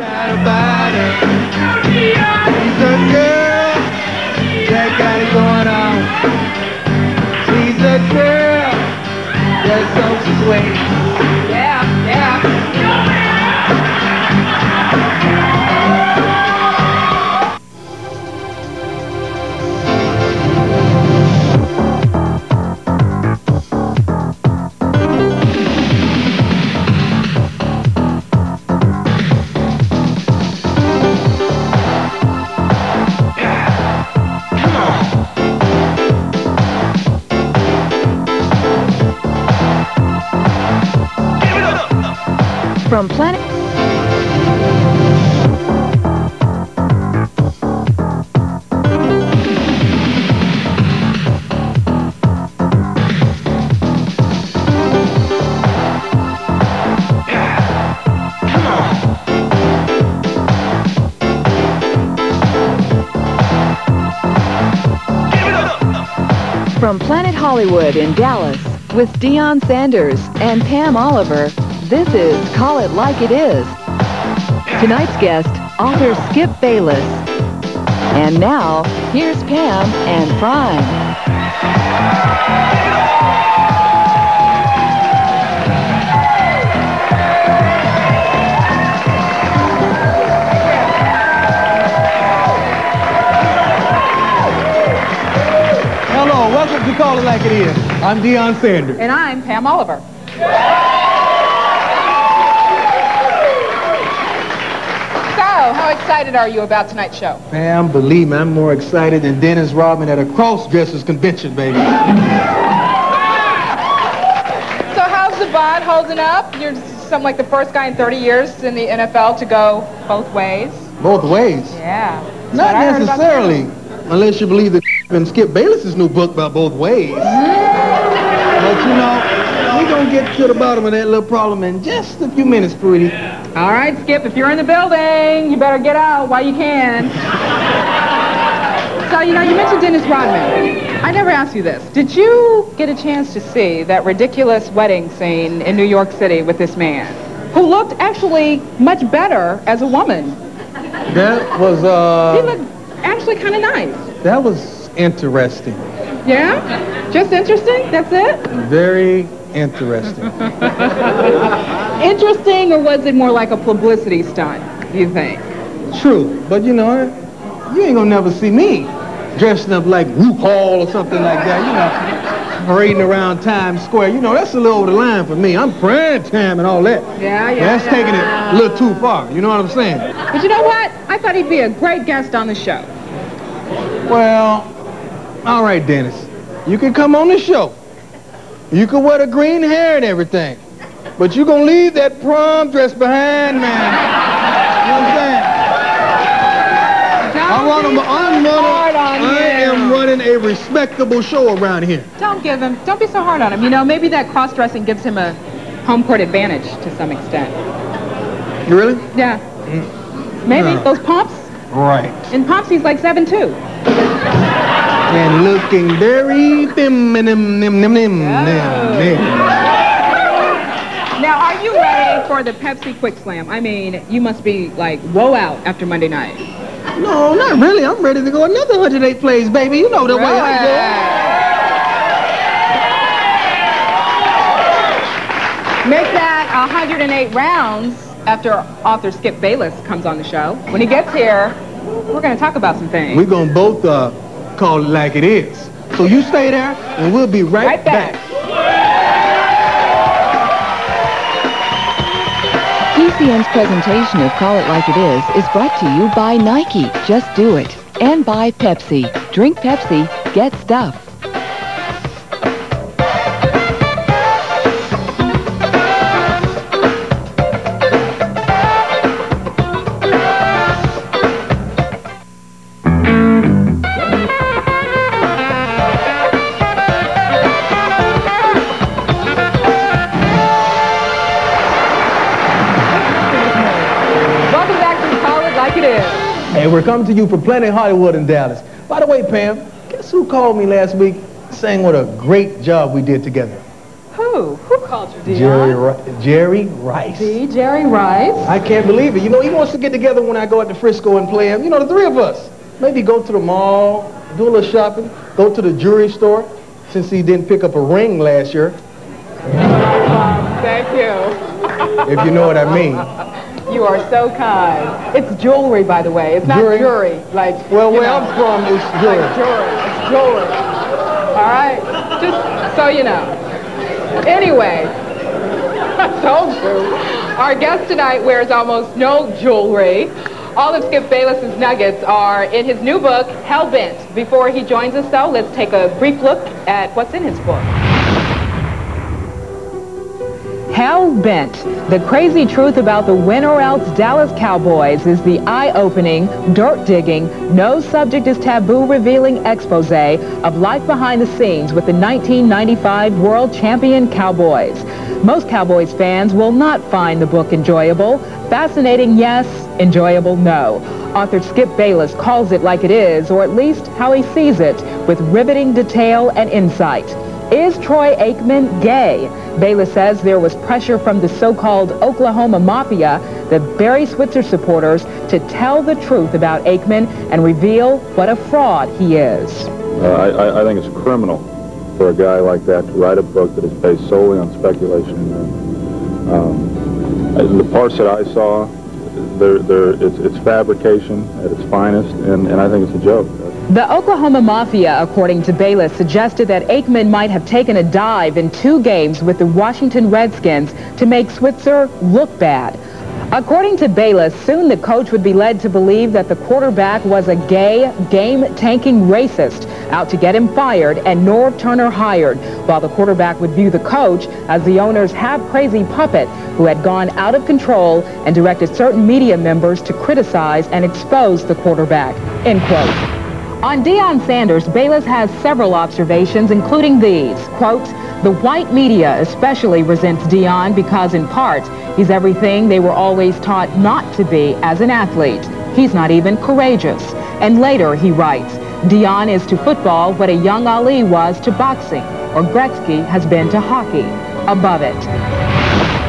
About her. She's a girl that got it going on. She's a girl that's so sweet. Yeah, yeah. From Planet... From Planet Hollywood in Dallas, with Deion Sanders and Pam Oliver, this is Call It Like It Is. Tonight's guest, author Skip Bayless. And now, here's Pam and Prime. Hello, welcome to Call It Like It Is. I'm Deion Sanders. And I'm Pam Oliver. How excited are you about tonight's show? Pam, believe me, I'm more excited than Dennis Rodman at a cross-dressers convention, baby. So how's the bod holding up? You're something like the first guy in 30 years in the NFL to go both ways. Both ways? Yeah. Not necessarily, unless you believe that in Skip Bayless's new book about both ways. But you know, we're going to get to the bottom of that little problem in just a few minutes, Prudy. All right, Skip, if you're in the building, you better get out while you can. So, you know, you mentioned Dennis Rodman. I never asked you this. Did you get a chance to see that ridiculous wedding scene in New York City with this man, who looked actually much better as a woman? That was, He looked actually kind of nice. That was interesting. Yeah? Just interesting? That's it? Very interesting. Interesting, or was it more like a publicity stunt, you think? True, but you know, you ain't gonna never see me dressing up like RuPaul or something like that, you know, parading around Times Square. You know, that's a little over the line for me. I'm prime time and all that. Yeah. That's taking it a little too far, you know what I'm saying? But you know what? I thought he'd be a great guest on the show. Well, all right, Dennis. You can come on the show. You can wear the green hair and everything. But you gonna leave that prom dress behind, man. You know what I'm saying? I am running a respectable show around here. Don't be so hard on him. You know, maybe that cross-dressing gives him a home court advantage to some extent. You really? Yeah. Maybe. Those pumps? Right. And pumps, he's like 7'2". And looking very feminine. Now, are you ready for the Pepsi Quick Slam? I mean, you must be like, woe out after Monday night. No, not really. I'm ready to go another 108 plays, baby. You know the way I go. Make that 108 rounds after author Skip Bayless comes on the show. When he gets here, we're going to talk about some things. We're going to both call it like it is. So you stay there, and we'll be right back. PCN's presentation of Call It Like It is brought to you by Nike, Just Do It, and by Pepsi. Drink Pepsi, get stuff. Hey, we're coming to you from Planet Hollywood in Dallas. By the way, Pam, guess who called me last week saying what a great job we did together? Who Who? Who called you Deion? Jerry Rice. See, Jerry Rice. I can't believe it. You know, he wants to get together when I go out to Frisco and play him. You know, the three of us. Maybe go to the mall, do a little shopping, go to the jewelry store, since he didn't pick up a ring last year. Thank you. If you know what I mean. You are so kind. It's jewelry, by the way. It's not jewelry. Like, well, where I'm from, it's jewelry. Like jewelry. It's jewelry. All right? Just so you know. Anyway, I told you. Our guest tonight wears almost no jewelry. All of Skip Bayless's nuggets are in his new book, Hellbent. Before he joins us, though, let's take a brief look at what's in his book. Hellbent. The crazy truth about the win-or-else Dallas Cowboys is the eye-opening, dirt-digging, no subject is taboo revealing expose of life behind the scenes with the 1995 world champion Cowboys. Most Cowboys fans will not find the book enjoyable. Fascinating, yes. Enjoyable, no. Author Skip Bayless calls it like it is, or at least how he sees it, with riveting detail and insight. Is Troy Aikman gay? Bayless says there was pressure from the so-called Oklahoma Mafia, the Barry Switzer supporters, to tell the truth about Aikman and reveal what a fraud he is. I think it's criminal for a guy like that to write a book that is based solely on speculation. The parts that I saw, it's fabrication at its finest, and I think it's a joke. The Oklahoma Mafia, according to Bayless, suggested that Aikman might have taken a dive in 2 games with the Washington Redskins to make Switzer look bad. According to Bayless, soon the coach would be led to believe that the quarterback was a gay, game-tanking racist out to get him fired and Norv Turner hired, while the quarterback would view the coach as the owner's half-crazy puppet who had gone out of control and directed certain media members to criticize and expose the quarterback, end quote. On Deion Sanders, Bayless has several observations, including these, quote, the white media especially resents Deion because, in part, he's everything they were always taught not to be as an athlete. He's not even courageous. And later, he writes, Deion is to football what a young Ali was to boxing, or Gretzky has been to hockey. Above it.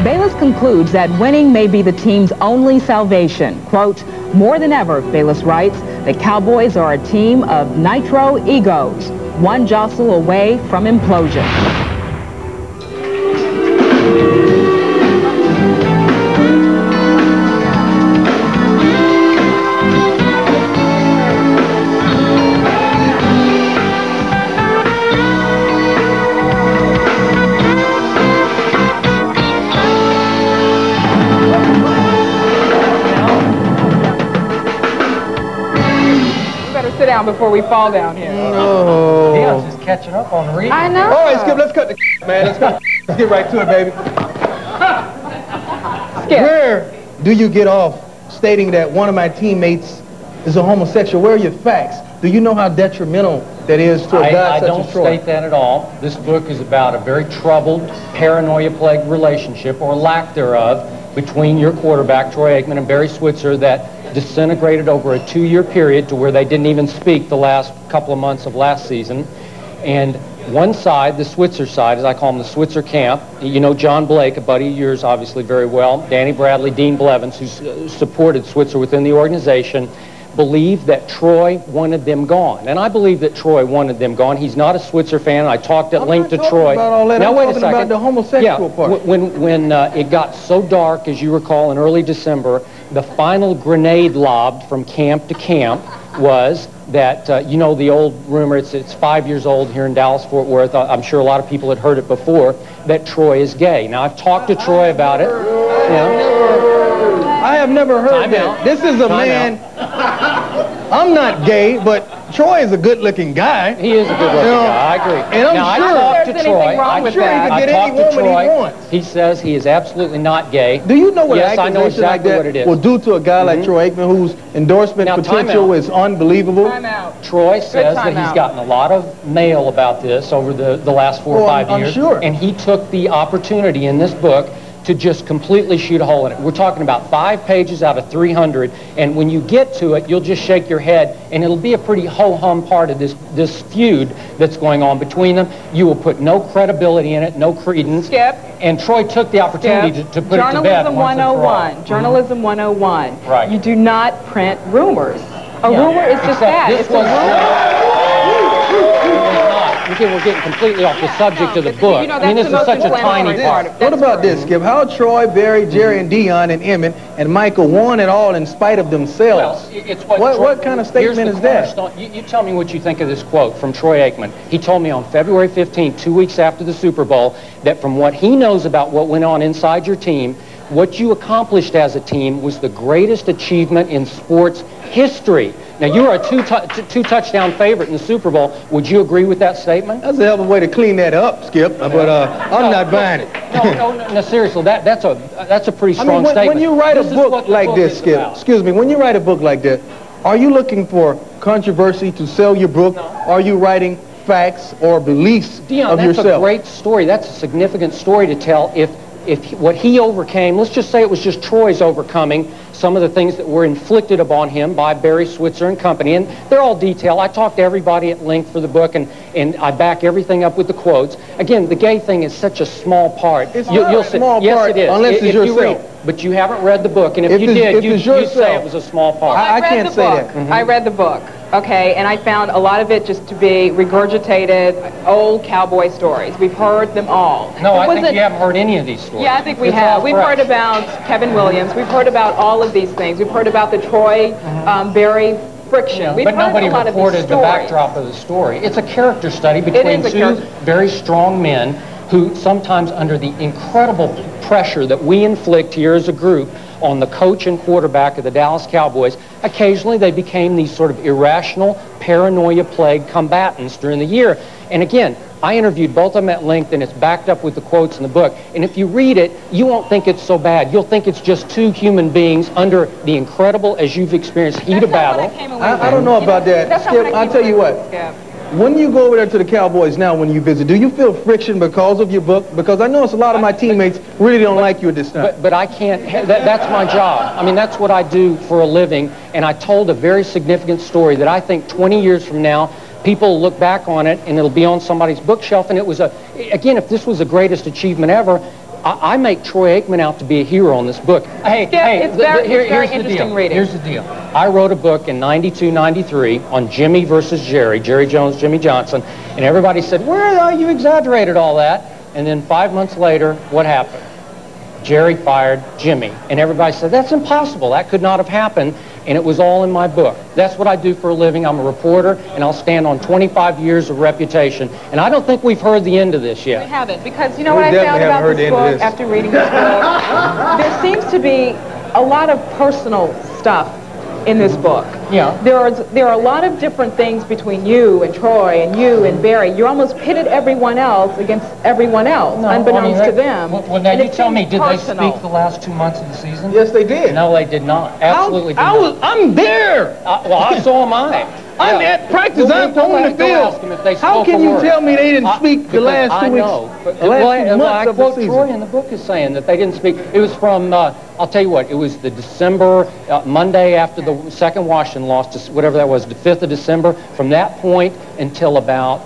Bayless concludes that winning may be the team's only salvation. Quote, more than ever, Bayless writes, the Cowboys are a team of nitro egos, one jostle away from implosion. Sit down before we fall down here. No. Deion's just catching up on reading. I know. All right, Skip, let's cut the man. Let's get right to it, baby. Skip. Where do you get off stating that one of my teammates is a homosexual? Where are your facts? Do you know how detrimental that is to a guy such as Troy? I don't state that at all. This book is about a very troubled, paranoia-plagued relationship, or lack thereof, between your quarterback, Troy Aikman, and Barry Switzer that disintegrated over a 2-year period to where they didn't even speak the last couple of months of last season. And one side, the Switzer side, as I call them, the Switzer camp, you know John Blake, a buddy of yours obviously very well, Danny Bradley, Dean Blevins, who supported Switzer within the organization, believed that Troy wanted them gone. And I believe that Troy wanted them gone. He's not a Switzer fan. I talked at length to Troy. About all that. Now, I'm wait a talking second. about the homosexual part. When it got so dark, as you recall, in early December, the final grenade lobbed from camp to camp was that, you know, the old rumor, it's 5 years old here in Dallas-Fort Worth. I'm sure a lot of people had heard it before, that Troy is gay. Now, I've talked to Troy about it. I have never heard that. This is a man. I'm not gay, but Troy is a good-looking guy. He is a good-looking guy. I agree. And I'm now, sure I talked to Troy. I'm sure he can get any woman he wants. He says he is absolutely not gay. Do you know what yes, an I know accusation exactly like what it that is. will do to a guy like Troy Aikman, whose endorsement Now, potential is unbelievable? Troy says that he's gotten a lot of mail about this over the last 4 or 5 years. I'm sure. And he took the opportunity in this book to just completely shoot a hole in it. We're talking about 5 pages out of 300, and when you get to it, you'll just shake your head, and it'll be a pretty ho-hum part of this feud that's going on between them. You will put no credibility in it, no credence. Skip. And Troy took the opportunity to put it to bed. Journalism 101. Journalism 101. Right. You do not print rumors. A rumor is just that. It's a rumor. Again, we're getting completely off the subject of the book. You know, I mean, this is such a tiny part. What about this, Skip? How Troy, Barry, Jerry, and Deion, and Emmett, and Michael won it all in spite of themselves? Well, it's what kind of statement is that? You tell me what you think of this quote from Troy Aikman. He told me on February 15th, 2 weeks after the Super Bowl, that from what he knows about what went on inside your team, what you accomplished as a team was the greatest achievement in sports history. Now, you were a two-touchdown favorite in the Super Bowl. Would you agree with that statement? That's a hell of a way to clean that up, Skip, but I'm not buying it. No, seriously, that's a pretty strong statement. When you write a book like this, Skip, excuse me, when you write a book like that, are you looking for controversy to sell your book? No. Are you writing facts or beliefs of yourself? That's a great story. That's a significant story to tell if what he overcame, let's just say it was just Troy's overcoming some of the things that were inflicted upon him by Barry Switzer and company, and they're all detailed. I talked to everybody at length for the book, and I back everything up with the quotes. Again, the gay thing is such a small part. It's not a small part, yes, it is. unless it's yourself. But you haven't read the book, and if you did, you'd say it was a small part. Well, I can't say that. I read the book, okay, and I found a lot of it just to be regurgitated old cowboy stories. We've heard them all. No, I think you haven't heard any of these stories. Yeah, I think we have. We've heard about Kevin Williams. We've heard about all of these things. We've heard about the Troy Barry friction. But nobody reported the backdrop of the story. It's a character study between two very strong men who sometimes, under the incredible pressure that we inflict here as a group on the coach and quarterback of the Dallas Cowboys, occasionally they became these sort of irrational, paranoia-plagued combatants during the year. And again, I interviewed both of them at length, and it's backed up with the quotes in the book. And if you read it, you won't think it's so bad. You'll think it's just two human beings under the incredible, as you've experienced, heat of battle. I don't know about that. Skip, I'll tell you what. When you go over there to the Cowboys now, when you visit, do you feel friction because of your book? Because I notice a lot of my teammates really don't like you at this time. But I can't, that's my job. I mean, that's what I do for a living. And I told a very significant story that I think 20 years from now, people will look back on it and it'll be on somebody's bookshelf. And it was again, if this was the greatest achievement ever, I make Troy Aikman out to be a hero in this book. Hey, it's very interesting reading. Here's the deal. I wrote a book in 92, 93 on Jimmy versus Jerry Jones, Jimmy Johnson, and everybody said, well, you exaggerated all that. And then 5 months later, what happened? Jerry fired Jimmy. And everybody said, that's impossible. That could not have happened. And it was all in my book. That's what I do for a living. I'm a reporter, and I'll stand on 25 years of reputation. And I don't think we've heard the end of this yet. We haven't, because you know what I found about this book after reading this book? There seems to be a lot of personal stuff in this book. Yeah. There are a lot of different things between you and Troy and you and Barry. You almost pitted everyone else against everyone else, unbeknownst to them. Well, now you tell me, did they speak the last 2 months of the season? Yes, they did. No, they did not. Absolutely did not. I'm there. Well, so am I. I'm at practice. I'm on the field. How can you tell me they didn't speak the last 2 weeks? The last 2 months of the season. Troy in the book is saying that they didn't speak. It was from, I'll tell you what, it was the December, Monday after the second Washington loss, whatever that was, the 5th of December. From that point until about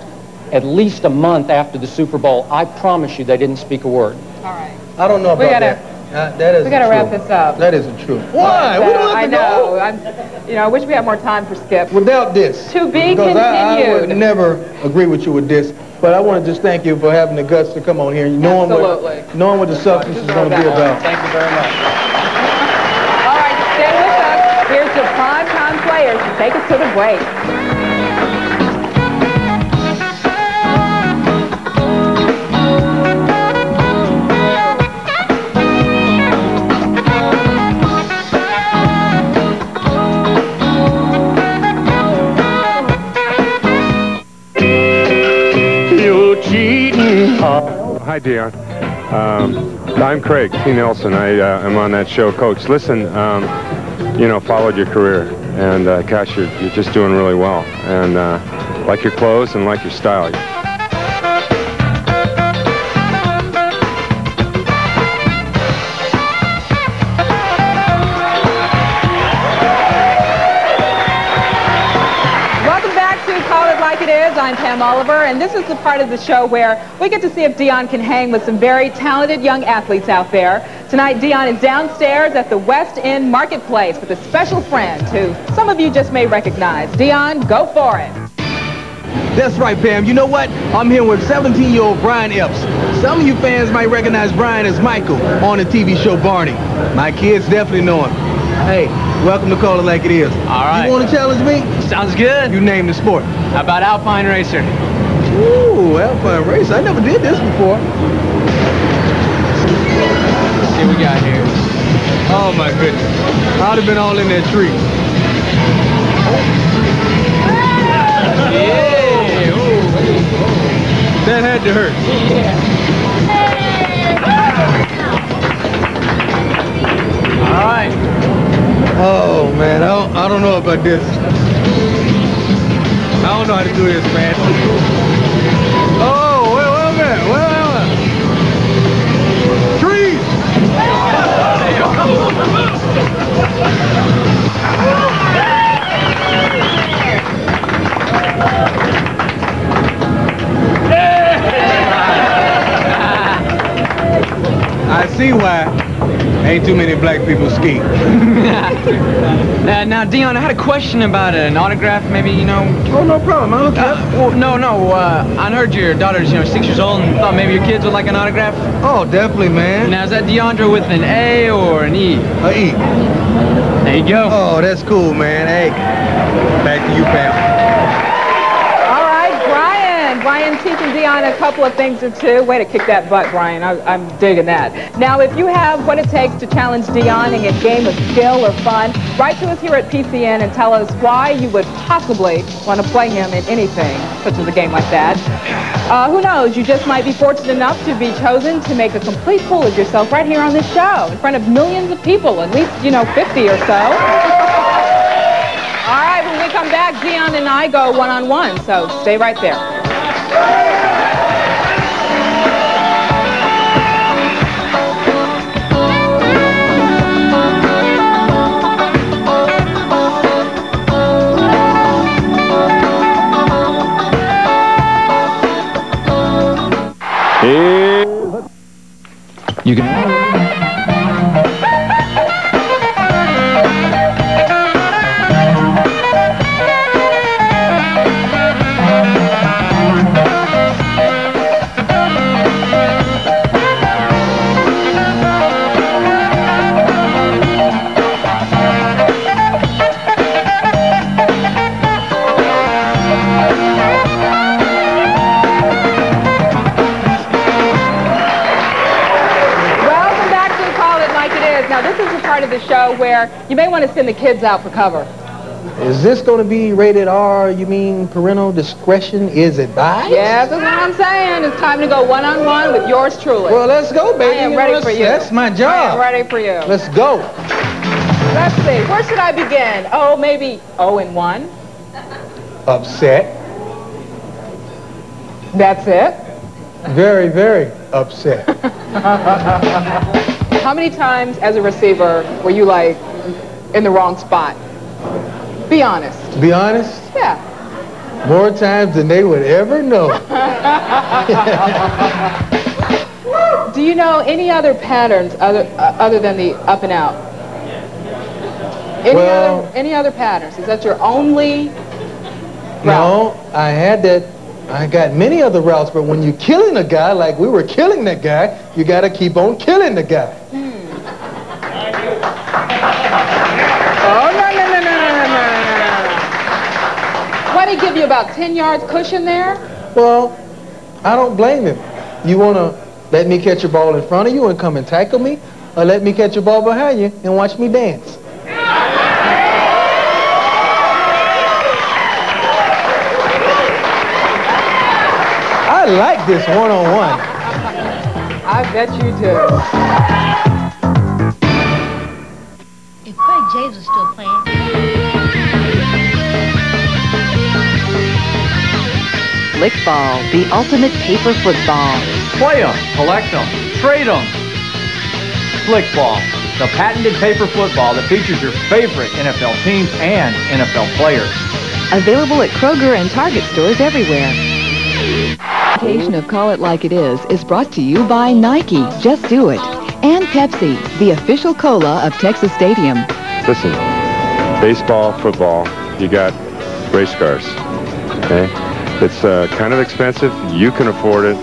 at least a month after the Super Bowl, I promise you they didn't speak a word. All right. I don't know about that. That isn't we got to wrap this up. That isn't true. Why? We don't have to go. I wish we had more time for Skip. Without this. To be because continued. I would never agree with you with this. But I want to just thank you for having the guts to come on here, knowing what the substance is going to be about. Thank you very much. All right, stay with us. Here's the Primetime Players to take us to the break. Hi, Deion. I'm Craig T. Nelson. I am on that show, Coach. Listen, followed your career, and gosh, you're just doing really well. And like your clothes and like your style. Is. I'm Pam Oliver, and this is the part of the show where we get to see if Deion can hang with some very talented young athletes out there. Tonight, Deion is downstairs at the West End Marketplace with a special friend who some of you just may recognize. Deion, go for it. That's right, Pam. You know what? I'm here with 17-year-old Brian Epps. Some of you fans might recognize Brian as Michael on the TV show Barney. My kids definitely know him. Hey, welcome to Call It Like It Is. All right. You want to challenge me? Sounds good. You name the sport. How about Alpine Racer? Ooh, Alpine Racer. I never did this before. Let's see what we got here. Oh, my goodness. I'd have been all in that tree. Yeah. Ooh. That had to hurt. Yeah. All right. Oh, man, I don't know about this. I don't know how to do this, man. Oh, wait a minute. Trees! I see why ain't too many black people ski. Now, Deion, I had a question about an autograph, maybe, you know. Oh, no problem. I'll look up. Well, no. I heard your daughter's, 6 years old, and thought maybe your kids would like an autograph. Oh, definitely, man. Now, is that Deandra with an A or an E? A E. There you go. Oh, that's cool, man. Hey, back to you, Pam. All right, Brian teaching Deion a couple of things or two. Way to kick that butt, Brian. I'm digging that. Now, if you have what it takes to challenge Deion in a game of skill or fun, write to us here at PCN and tell us why you would possibly want to play him in anything, such as a game like that. Who knows? You just might be fortunate enough to be chosen to make a complete fool of yourself right here on this show in front of millions of people, at least, 50 or so. All right, when we come back, Deion and I go one-on-one, so stay right there. You can. Now, this is the part of the show where you may want to send the kids out for cover. Is this going to be rated R? You mean parental discretion is advised? Yes, that's what I'm saying. It's time to go one-on-one with yours truly. Well, let's go, baby. I am ready for you. That's my job. I am ready for you. Let's go. Let's see. Where should I begin? Oh, maybe 0-1. Upset. That's it? Very, very upset. How many times as a receiver were you, in the wrong spot? Be honest. Be honest? Yeah. More times than they would ever know. Do you know any other patterns other than the up and out? Any other patterns? Is that your only route? No, I had that. I got many other routes, but when you're killing a guy like we were killing that guy, you got to keep on killing the guy. Oh, no. What did he give you, about 10 yards cushion there? Well, I don't blame him. You want to let me catch a ball in front of you and come and tackle me, or let me catch a ball behind you and watch me dance? I like this one-on-one. I bet you do. If Craig James was still playing. Flickball, the ultimate paper football. Play them, collect them, trade them. Flickball, the patented paper football that features your favorite NFL teams and NFL players. Available at Kroger and Target stores everywhere. The presentation of Call It Like It is brought to you by Nike, Just Do It, and Pepsi, the official cola of Texas Stadium. Listen, baseball, football, you got race cars, okay? It's kind of expensive. You can afford it,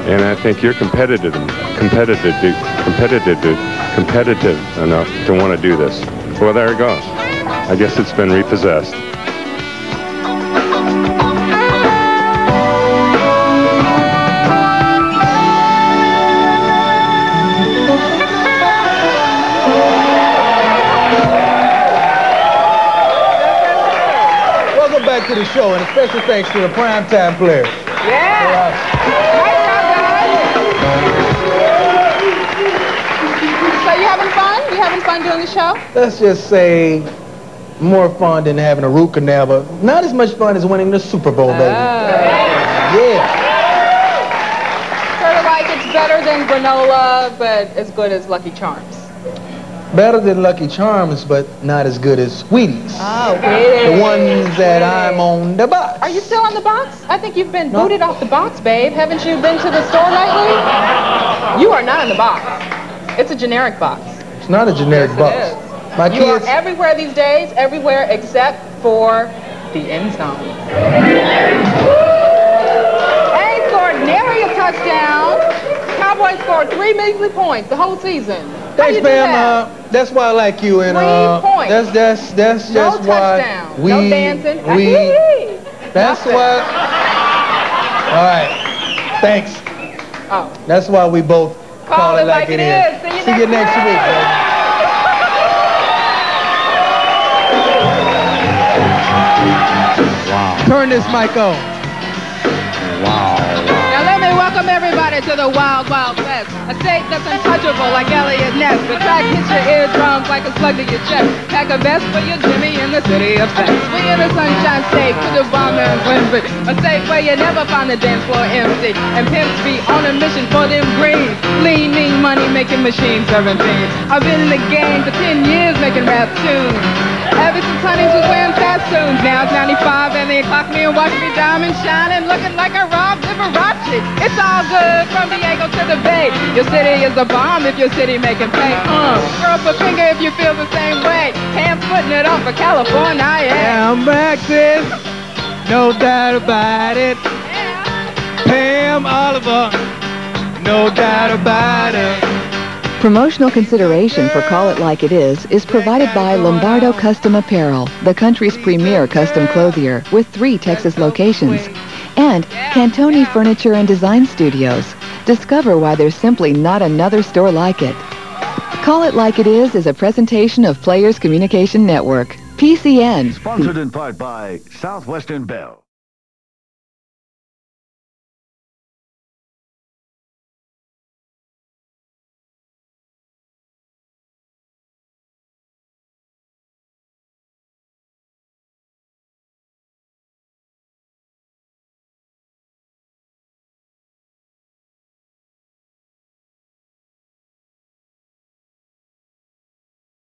and I think you're competitive enough to want to do this. Well, there it goes. I guess it's been repossessed. Welcome back to the show, and a special thanks to the primetime players. Yeah. So you having fun? You having fun doing the show? Let's just say more fun than having a root canal, but not as much fun as winning the Super Bowl, baby. Yeah. Sort of like it's better than granola, but as good as Lucky Charms. Better than Lucky Charms, but not as good as Sweeties. Oh, really? The ones that I'm on the box. Are you still on the box? I think you've been booted off the box, babe. Haven't you been to the store lately? You are not in the box. It's a generic box. It's not a generic box. It is. My You are kids, everywhere these days, everywhere except for the end zone. Ain't scored nary a touchdown. Cowboys scored 3 measly points the whole season. thanks, Pam. That's why I like you, and 3 points. that's just No why touchdown. we No dancing. That's Nothing. why. All right. Thanks. Oh. That's why we both call it like it is. See you next week, baby. Wow. Turn this mic on. Wow. Now let me welcome everybody to the Wild Wild West, a state that's untouchable like Elliot Ness. The track hits your eardrums like a slug to your chest. Pack a vest for your Jimmy in the city of sex. We in the Sunshine State with the bomb and Quincy, a state where you never find the dance floor empty, and pimps be on a mission for them greens. Lean, mean, money making machines serving fiends. I've been in the game for 10 years making rap tunes. Ever since Honeys was wearing costumes. Now it's 95 and they clock me and watch me diamond shining, looking like a Rob Liberace. It's all good from Diego to the Bay. Your city is a bomb if your city making pay. Throw up a finger if you feel the same way. Pam putting it on for California, yeah. I'm Maxis, no doubt about it. Pam Oliver, no doubt about it. Promotional consideration for Call It Like It is provided by Lombardo Custom Apparel, the country's premier custom clothier with 3 Texas locations, and Cantoni Furniture and Design Studios. Discover why there's simply not another store like it. Call It Like It is a presentation of Players Communication Network, PCN. Sponsored in part by Southwestern Bell.